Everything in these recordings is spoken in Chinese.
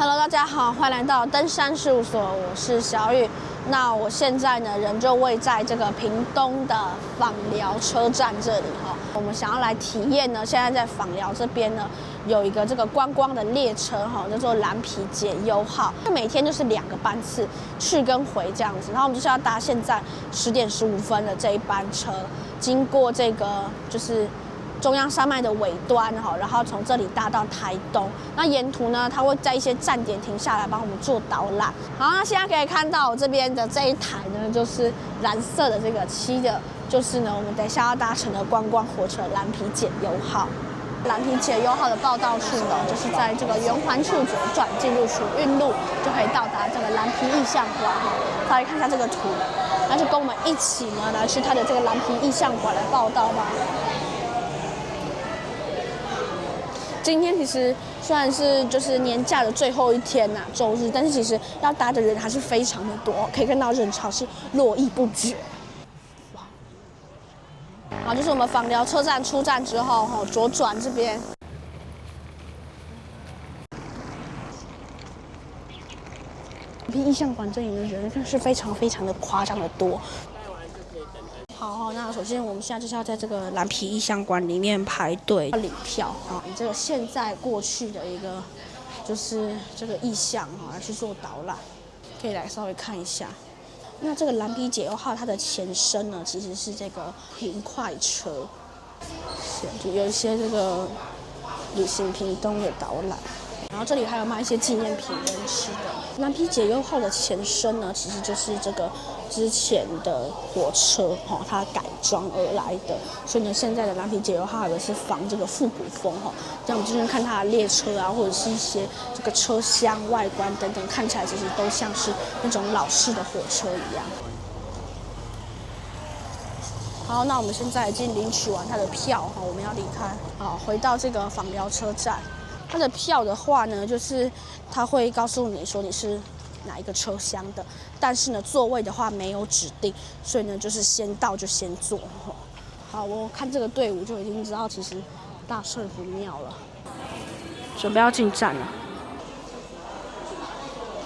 Hello， 大家好，歡迎來到登山事務所，我是小雨。那我現在呢，人就位在這個屏東的枋寮車站這裡哈。我們想要來體驗呢，現在在枋寮這邊呢，有一個這個觀光的列車哈，叫做藍皮解憂號。每天就是2個班次，去跟回這樣子。然後我們就是要搭現在10點15分的這一班車，經過這個就是中央山脈的尾端哈，然後從這裡搭到台東。那沿途呢，它會在一些站點停下來幫我們做導覽。好，那現在可以看到我這邊的這一台呢，就是藍色的這個漆的，就是呢我們等一下要搭乘的觀光火車藍皮解憂號。藍皮解憂號的報到處呢，就是在這個圓環處左轉進入楚運路，就可以到達這個藍皮意象館哈。大家看一下這個圖，那就跟我們一起呢來去它的這個藍皮意象館來報到吧。今天其實雖然是就是年假的最後一天吶，週日，但是其實要搭的人還是非常的多，可以看到人潮是絡繹不絕。好，就是我們枋寮車站出站之後，左轉這邊。藍皮意象館這裡的人真是非常非常的誇張的多。好，那首先我們現在就是要在這個藍皮意象館裡面排隊領票啊，以這個現在過去的一個就是這個意象來去做導覽，可以來稍微看一下。那這個藍皮解憂號它的前身呢，其實是這個屏快車，就有一些這個旅行屏東的導覽。然後這裡還有賣一些紀念品跟吃的。藍皮解憂號的前身呢，其實就是這個之前的火車它改裝而來的。所以呢，現在的藍皮解憂號也是仿這個復古風這樣我們就是看它的列車啊，或者是一些這個車廂外觀等等，看起來其實都像是那種老式的火車一樣。好，那我們現在已經領取完它的票我們要離開。好，回到這個枋寮車站。它的票的話呢，就是它會告訴你說你是哪一個車廂的，但是呢座位的話沒有指定，所以呢就是先到就先坐。好，我看這個隊伍就已經知道其實大事不妙了，準備要進站了。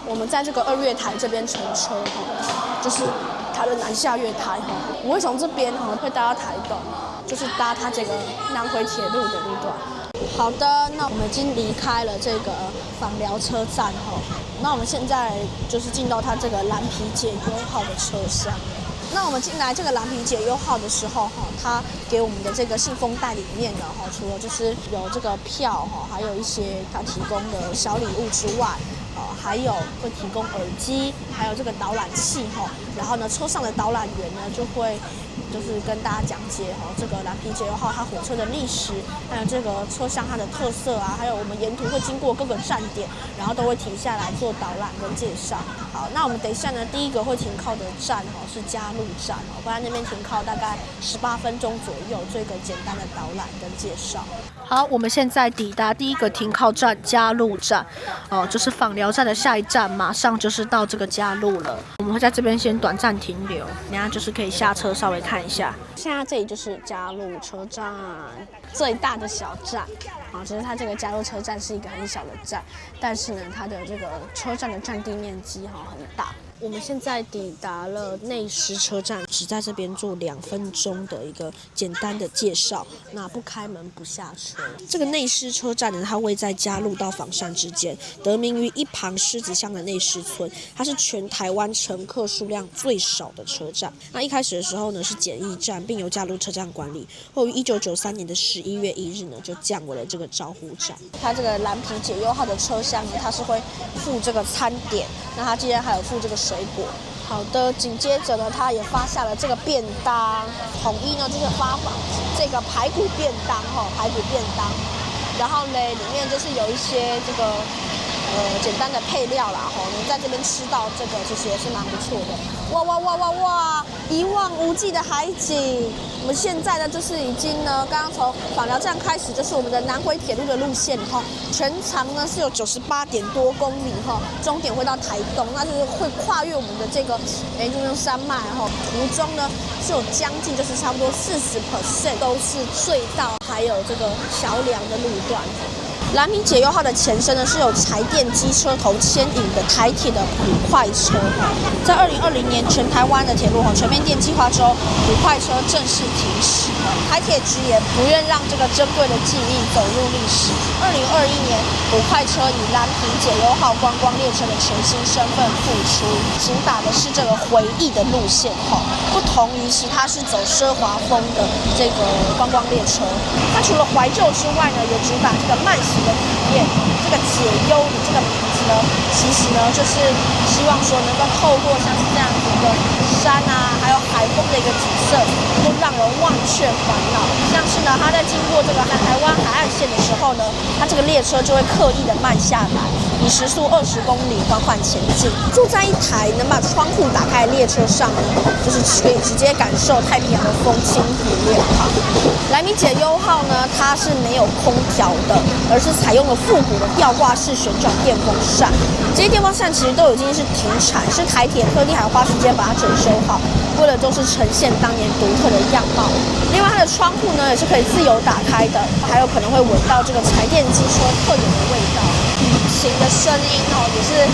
我們在這個2月台這邊乘車就是它的南下月台我會從這邊會搭到台東，就是搭它這個南迴鐵路的路段。好的，那我們已經離開了這個枋寮車站那我們現在就是進到它這個藍皮解憂號的車廂。那我們進來這個藍皮解憂號的時候它給我們的這個信封袋裡面呢除了就是有這個票還有一些它提供的小禮物之外，還有會提供耳機，還有這個導覽器然後呢車上的導覽員呢就會就是跟大家講解這個藍皮解憂號它火車的歷史，還有這個車廂它的特色啊，還有我們沿途會經過各個站點，然後都會停下來做導覽跟介紹。好，那我們等一下呢，第一個會停靠的站是嘉鹿站不然那邊停靠大概18分鐘左右，做一個簡單的導覽跟介紹。好，我們現在抵達第一個停靠站嘉鹿站就是枋寮站的下一站，馬上就是到這個嘉鹿了。我們會在這邊先短暫停留，等下就是可以下車稍微看一下。現在這裡就是嘉鹿車站最大的小站只是它这個嘉鹿車站是一個很小的站，但是呢它的這個車站的占地面積很大。我們現在抵達了內獅車站，只在這邊做2分鐘的一個簡單的介紹。那不開門不下車。這個內獅車站呢，它位在嘉鹿到枋山之間，得名於一旁獅子鄉的內獅村，它是全台灣乘客數量最少的車站。那一開始的時候呢是簡易站，並由嘉鹿車站管理。後於1993年的11月1日呢，就降為了這個招呼站。它這個藍皮解憂號的車廂呢，它是會附這個餐點，那它今天還有附這個水果。好的，緊接着呢，他也發下了這個便當，統一呢就是發這個排骨便當排骨便當，然後呢裡面就是有一些這個簡單的配料啦能在這邊吃到這個其實也是蠻不錯的。哇哇哇哇哇，一望無際的海景。我们現在呢就是已經呢剛剛從枋寮站開始，就是我們的南迴鐵路的路線全長呢是有98點多公里終點會到台東，那就是會跨越我們的這個中央山脈途中呢是有將近就是差不多40%都是隧道還有這個橋梁的路段。蘭米解憂號的前身呢是有柴電機車頭牽引的台鐵的普快車，在2020年全台灣的鐵路全面電氣化之後，普快車正式停駛。台鐵局也不願讓這個珍貴的記憶走入歷史。2021年，普快車以蘭米解憂號觀光列車的全新身份復出，主打的是這個回憶的路線不同於其他是走奢華風的這個觀光列車。它除了懷舊之外呢，也主打這個慢行的體驗。這個解憂的這個名字呢，其實呢就是希望說能夠透過像是這樣子的山啊，還有海風的一個景色，能夠讓人忘卻煩惱。像是呢，它在經過這個台灣海岸線的时候呢，它這个列車就會刻意的慢下來，以時速20公里緩緩前進。坐在一台能把窗戶打開的列車上呢，就是可以直接感受太平洋的風輕湖面。蘭米解憂號呢，它是沒有空調的，而是採用了復古的吊掛式旋轉電風扇。這些電風扇其實都已經是停產，是台鐵特地還花時間把它整修好，為了都是呈現當年獨特的樣貌。另外，它的窗戶呢也是可以自由打開的，還有可能會聞到這個柴電機車特有的味道。引擎的聲音也是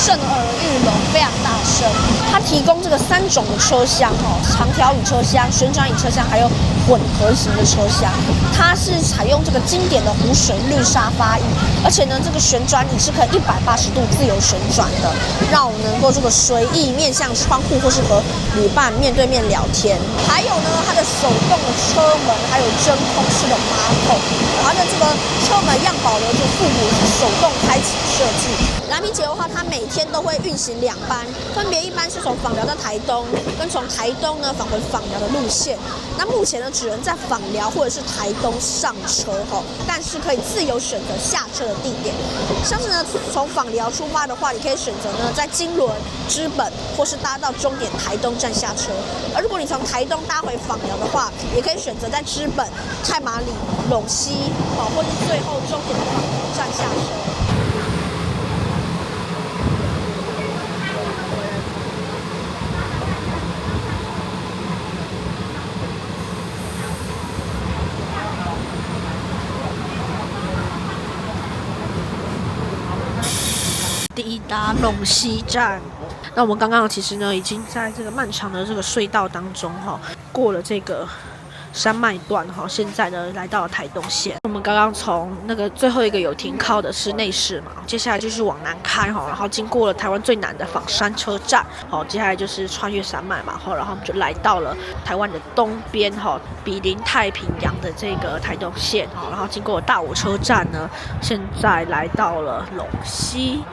震耳欲聾，非常大聲。它提供這個3種的車廂長條椅車廂、旋轉椅車廂，還有混合型的車廂。它是採用這個經典的湖水綠沙發椅，而且呢，這個旋轉椅是可以180度自由旋轉的，讓我們能夠這個隨意面向窗戶，或是和旅伴面對面聊天。還有呢，它的手動的車門，還有真空式的馬桶，它的這個車門樣保留着復古手動開啟設計。蘭米解憂號它每天都會運行2班，分別一班是從枋寮到台東，跟從台東呢返回枋寮的路線。那目前呢，只能在枋寮或者是台東上車但是可以自由選擇下車的地點。像是呢，從枋寮出發的話，你可以選擇呢在金輪、知本，或是搭到終點台東站下車。而如果你從台東搭回枋寮的話，也可以選擇在知本、太麻里、隴西或是最後終點的枋寮站下車。抵達隴西站，那我們剛剛其實呢，已經在這個漫長的這個隧道當中過了這個山脈段現在呢來到了台東線。我們剛剛從那個最後一個有停靠的是內市嘛，接下來就是往南開然後經過了台灣最南的枋山車站接下來就是穿越山脈嘛然後我們就來到了台灣的東邊毗鄰太平洋的這個台東線然後經過了大武車站呢，現在來到了隴西。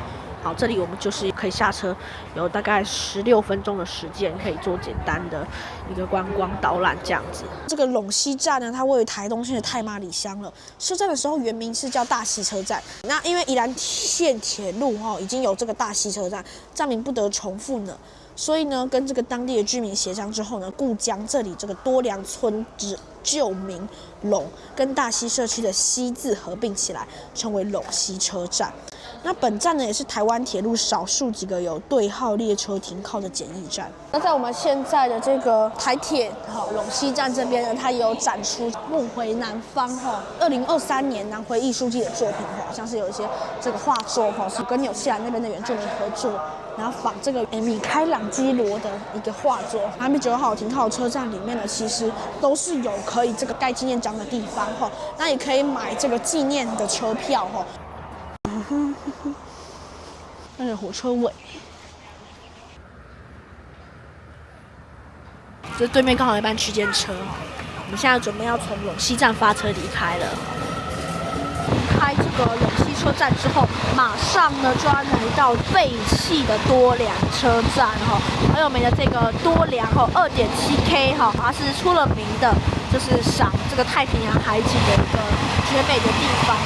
好，這裡我們就是可以下車，有大概16分鐘的時間，可以做簡單的一個觀光導覽這樣子。這個隴西站呢，它位於台東縣的太麻里鄉了。設站的時候原名是叫大溪車站，那因為宜蘭縣鐵路已經有這個大溪車站，站名不得重複呢。所以呢，跟這個當地的居民協商之後呢，故將這裡這個多良村之舊名隴跟大溪社區的溪字合併起來，成為隴西車站。那本站呢，也是台灣鐵路少數幾個有對號列車停靠的簡易站。那在我們現在的這個台鐵隴西站這邊呢，它也有展出《夢回南方》2023年南回藝術季的作品像是有一些這個畫作是跟紐西蘭那邊的原住民合作，然後仿這個米開朗基羅的一個畫作。蘭米解憂號停靠的車站裡面呢，其實都是有可以這個蓋紀念章的地方那也可以買這個紀念的車票那是火車尾，這對面剛好一班區間車，我們現在準備要從隴西站發車離開了。離開這個隴西車站之後，馬上呢就要來到廢棄的多良車站很有名的這個多良2.7K 它是出了名的，就是賞這個太平洋海景的一個絕美的地方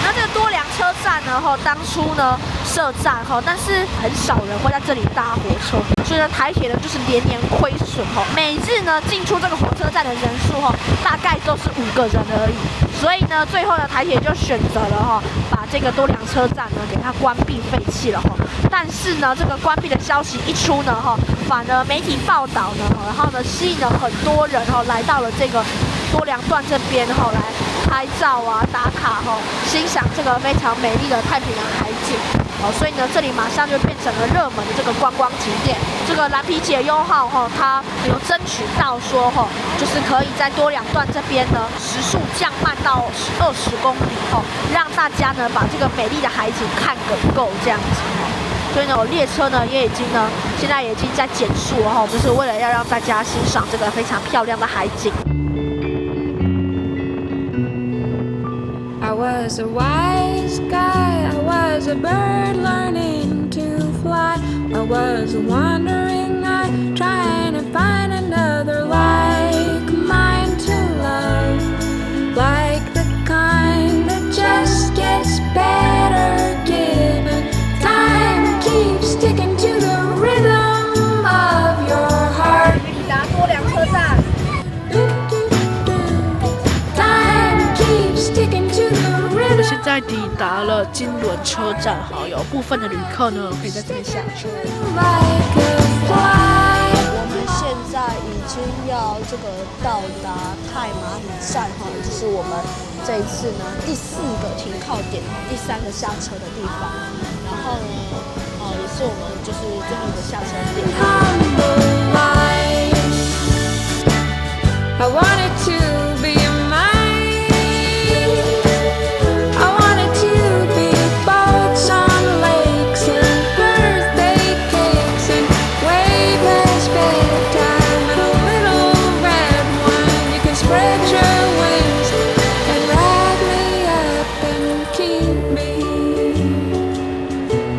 那這個多良車站呢當初呢設站但是很少人會在這裡搭火車，所以呢台鐵呢就是連年虧損每日呢進出這個火車站的人數大概都是5個人而已，所以呢最後呢台鐵就選擇了把這個多良車站呢給它關閉廢棄了但是呢這個關閉的消息一出呢反而媒體報道呢然後呢吸引了很多人來到了這個多良段這邊哈來拍照啊、打卡哈，欣賞這個非常美麗的太平洋海景。所以呢，这裡馬上就變成了熱門的這個觀光景點。這個藍皮解憂號哈，它有爭取到說哈，就是可以在多良段這邊呢，時速降慢到20公里哈，讓大家呢把這個美麗的海景看個夠這樣子。所以呢，列車呢也已經呢，現在也已經在減速哈，就是為了要讓大家欣賞這個非常漂亮的海景。I was a wise guy, I was a bird learning to fly. I was a wandering eye, trying to find another like mine to love. Like the kind that just gets better given time. Keep sticking to the rhythm of your heart. 抵達多良車站。现在抵達了金崙車站，好，有部分的旅客呢可以在這邊下車。我們現在已經要這個到達太麻里站哈，也就是我們這一次呢第4個停靠點，第3個下車的地方。然後呢，也是我們就是最後一個下車點。I wanted to be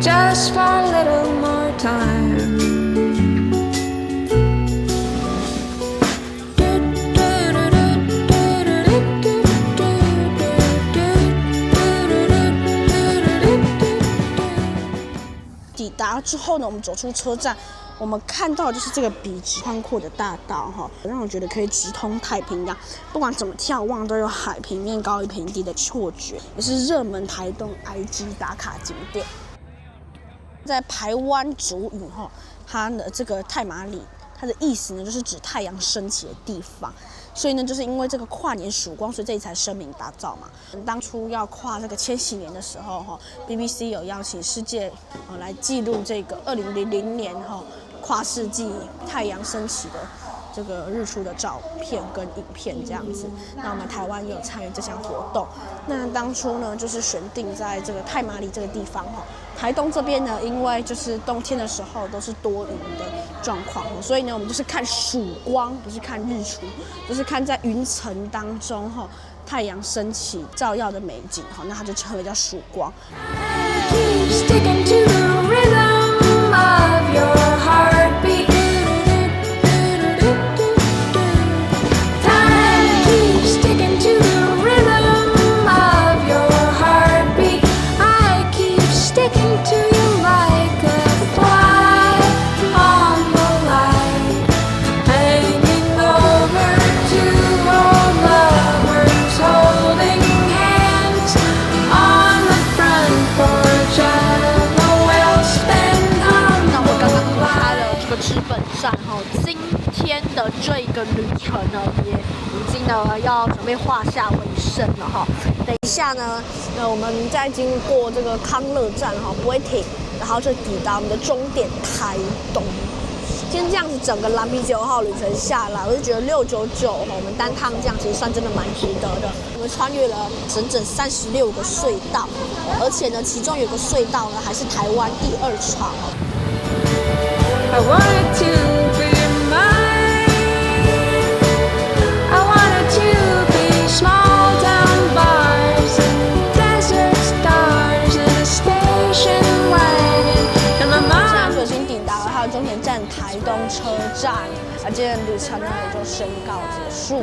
just for a little more time. 抵達之後呢，我們走出車站，我們看到就是這個筆直寬闊的大道哈，讓我覺得可以直通太平洋，不管怎麼眺望都有海平面高於平地的錯覺，也是熱門台東 IG 打卡景點。在排灣族語哈，它的這個太麻里，它的意思呢就是指太陽升起的地方，所以呢就是因為這個跨年曙光，所以這裡才聲名大噪嘛。當初要跨這個千禧年的時候哈 ，BBC 有邀請世界來記錄這個2000年哈跨世紀太陽升起的這個日出的照片跟影片這樣子。那我們台灣也有參與這項活動。那當初呢就是選定在這個太麻里這個地方哈。台東這邊呢，因為就是冬天的時候都是多雲的狀況，所以呢，我們就是看曙光，不是看日出，就是看在雲層當中哈，太陽升起照耀的美景哈，那它就稱為叫曙光。今天的這個旅程呢，也已經呢要準備畫下尾聲了哈。等一下呢，我們再經過這個康樂站哈，不會停，然後就抵達我們的終點台東。今天這樣子整個藍皮解憂號旅程下來，我就覺得699我們單趟這樣其實算真的蠻值得的。我們穿越了整整36個隧道，而且呢，其中有個隧道呢還是台灣第2長。I wanted to be mine. I wanted to be small town bars and desert stars and a station wagon and my mom. 現在就已經抵達了它的終點站台東車站，而今天的旅程呢也就宣告結束。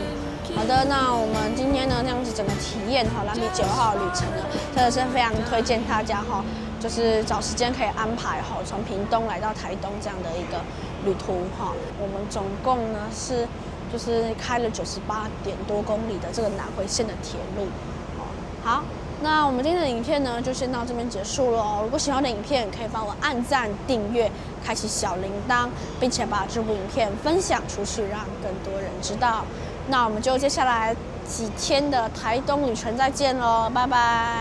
好的，那我們今天呢這樣子整個體驗哈藍皮解憂號的旅程呢，真的是非常推薦大家哈，就是找時間可以安排哈，從屏東來到台東這樣的一個旅途哈。我們總共呢就是開了98點多公里的這個南迴線的鐵路。好，那我們今天的影片呢就先到這邊結束了哦。如果喜歡我的影片，可以幫我按讚、訂閱、開啟小鈴鐺，並且把這部影片分享出去，讓更多人知道。那我們就接下來幾天的台東旅程再見嘍，拜拜。